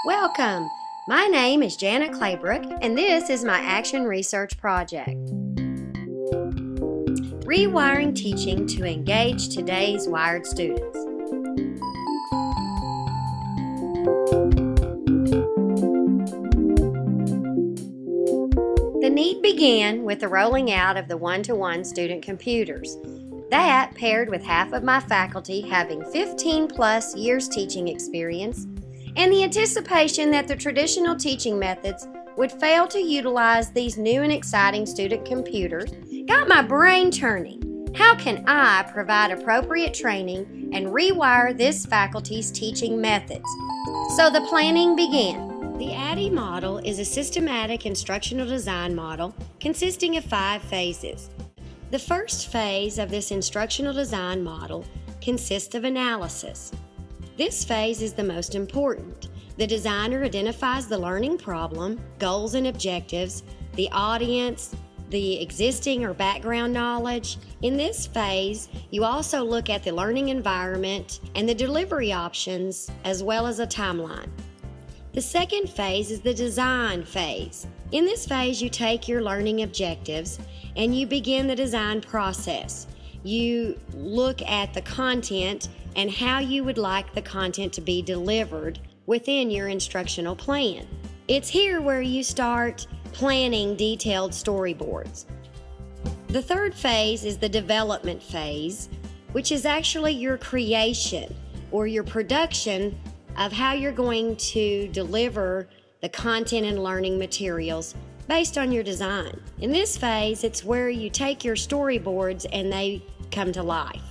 Welcome! My name is Janet Claybrook, and this is my Action Research Project. Rewiring teaching to engage today's wired students. The need began with the rolling out of the one-to-one student computers. That, paired with half of my faculty having 15-plus years teaching experience, and the anticipation that the traditional teaching methods would fail to utilize these new and exciting student computers, got my brain turning. How can I provide appropriate training and rewire this faculty's teaching methods? So the planning began. The ADDIE model is a systematic instructional design model consisting of 5 phases. The first phase of this instructional design model consists of analysis. This phase is the most important. The designer identifies the learning problem, goals and objectives, the audience, the existing or background knowledge. In this phase, you also look at the learning environment and the delivery options, as well as a timeline. The second phase is the design phase. In this phase, you take your learning objectives and you begin the design process. You look at the content and how you would like the content to be delivered within your instructional plan. It's here where you start planning detailed storyboards. The third phase is the development phase, which is actually your creation or your production of how you're going to deliver the content and learning materials based on your design. In this phase, it's where you take your storyboards and they come to life.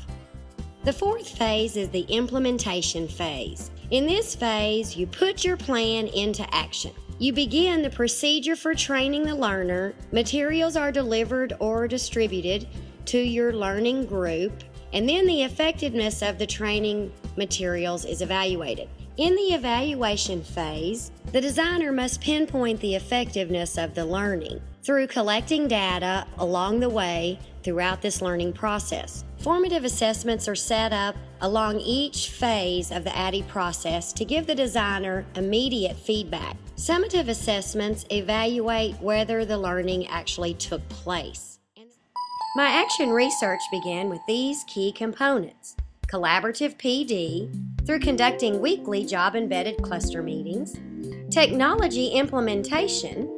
The fourth phase is the implementation phase. In this phase, you put your plan into action. You begin the procedure for training the learner. Materials are delivered or distributed to your learning group, and then the effectiveness of the training materials is evaluated. In the evaluation phase, the designer must pinpoint the effectiveness of the learning through collecting data along the way throughout this learning process. Formative assessments are set up along each phase of the ADDIE process to give the designer immediate feedback. Summative assessments evaluate whether the learning actually took place. My action research began with these key components: collaborative PD through conducting weekly job-embedded cluster meetings, technology implementation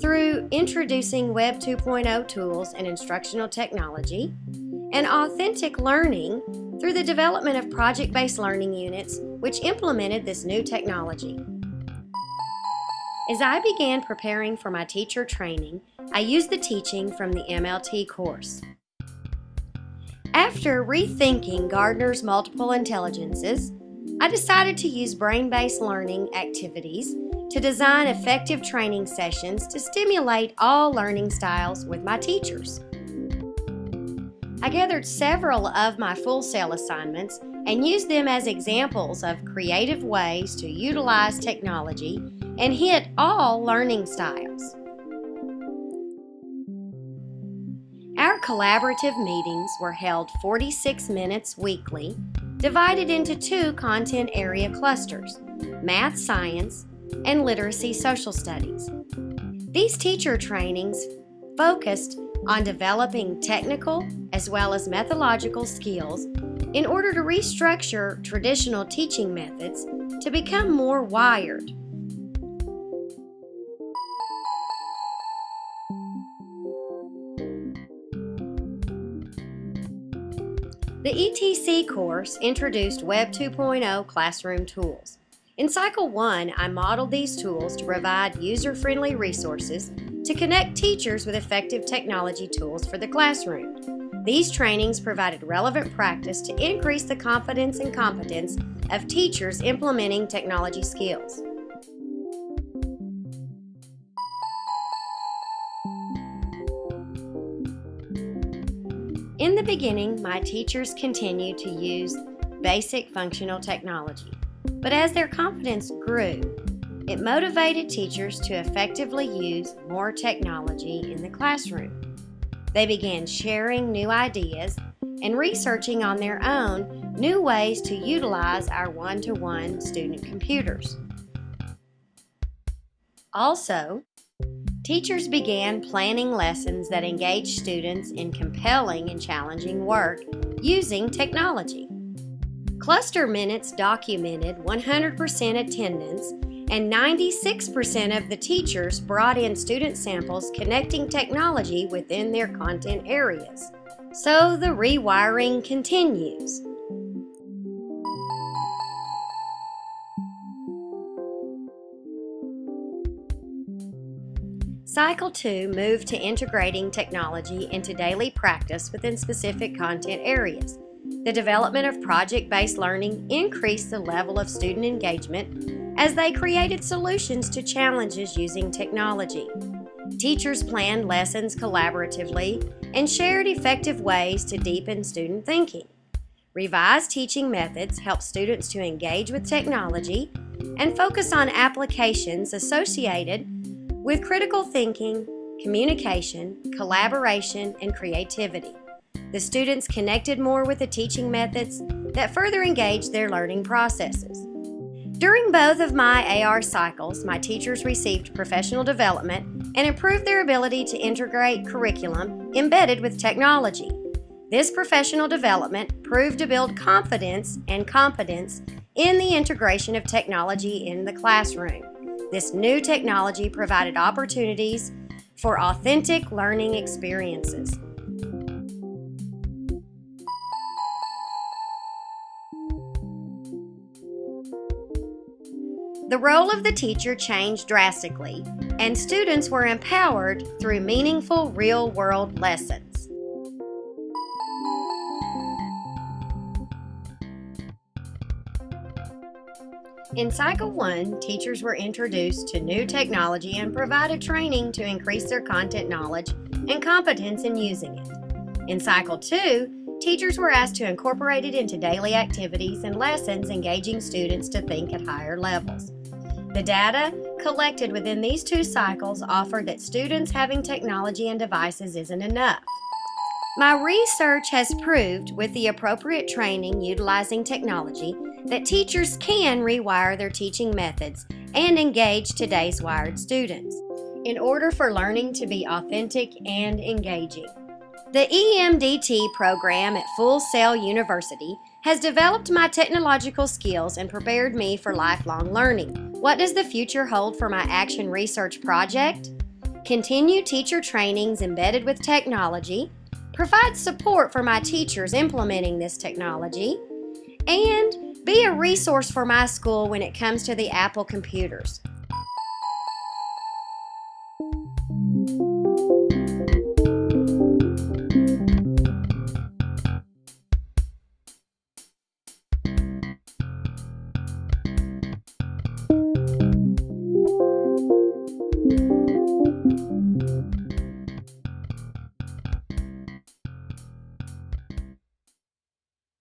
through introducing Web 2.0 tools and instructional technology, and authentic learning through the development of project-based learning units which implemented this new technology. As I began preparing for my teacher training, I used the teaching from the MLT course. After rethinking Gardner's multiple intelligences, I decided to use brain-based learning activities to design effective training sessions to stimulate all learning styles with my teachers. I gathered several of my full sail assignments and used them as examples of creative ways to utilize technology and hit all learning styles. Our collaborative meetings were held 46 minutes weekly, divided into 2 content area clusters: math science and literacy social studies. These teacher trainings focused on developing technical as well as methodological skills in order to restructure traditional teaching methods to become more wired. The ETC course introduced Web 2.0 classroom tools. In Cycle 1, I modeled these tools to provide user-friendly resources to connect teachers with effective technology tools for the classroom. These trainings provided relevant practice to increase the confidence and competence of teachers implementing technology skills. In the beginning, my teachers continued to use basic functional technology, but as their confidence grew, it motivated teachers to effectively use more technology in the classroom. They began sharing new ideas and researching on their own new ways to utilize our one-to-one student computers. Also, teachers began planning lessons that engaged students in compelling and challenging work using technology. Cluster minutes documented 100% attendance, and 96% of the teachers brought in student samples connecting technology within their content areas. So the rewiring continues. Cycle 2 moved to integrating technology into daily practice within specific content areas. The development of project-based learning increased the level of student engagement as they created solutions to challenges using technology. Teachers planned lessons collaboratively and shared effective ways to deepen student thinking. Revised teaching methods help students to engage with technology and focus on applications associated with critical thinking, communication, collaboration, and creativity. The students connected more with the teaching methods that further engaged their learning processes. During both of my AR cycles, my teachers received professional development and improved their ability to integrate curriculum embedded with technology. This professional development proved to build confidence and competence in the integration of technology in the classroom. This new technology provided opportunities for authentic learning experiences. The role of the teacher changed drastically, and students were empowered through meaningful real-world lessons. In Cycle 1, teachers were introduced to new technology and provided training to increase their content knowledge and competence in using it. In Cycle 2, teachers were asked to incorporate it into daily activities and lessons, engaging students to think at higher levels. The data collected within these two cycles offered that students having technology and devices isn't enough. My research has proved, with the appropriate training utilizing technology, that teachers can rewire their teaching methods and engage today's wired students in order for learning to be authentic and engaging. The EMDT program at Full Sail University has developed my technological skills and prepared me for lifelong learning. What does the future hold for my action research project? Continue teacher trainings embedded with technology, provide support for my teachers implementing this technology, and be a resource for my school when it comes to the Apple computers.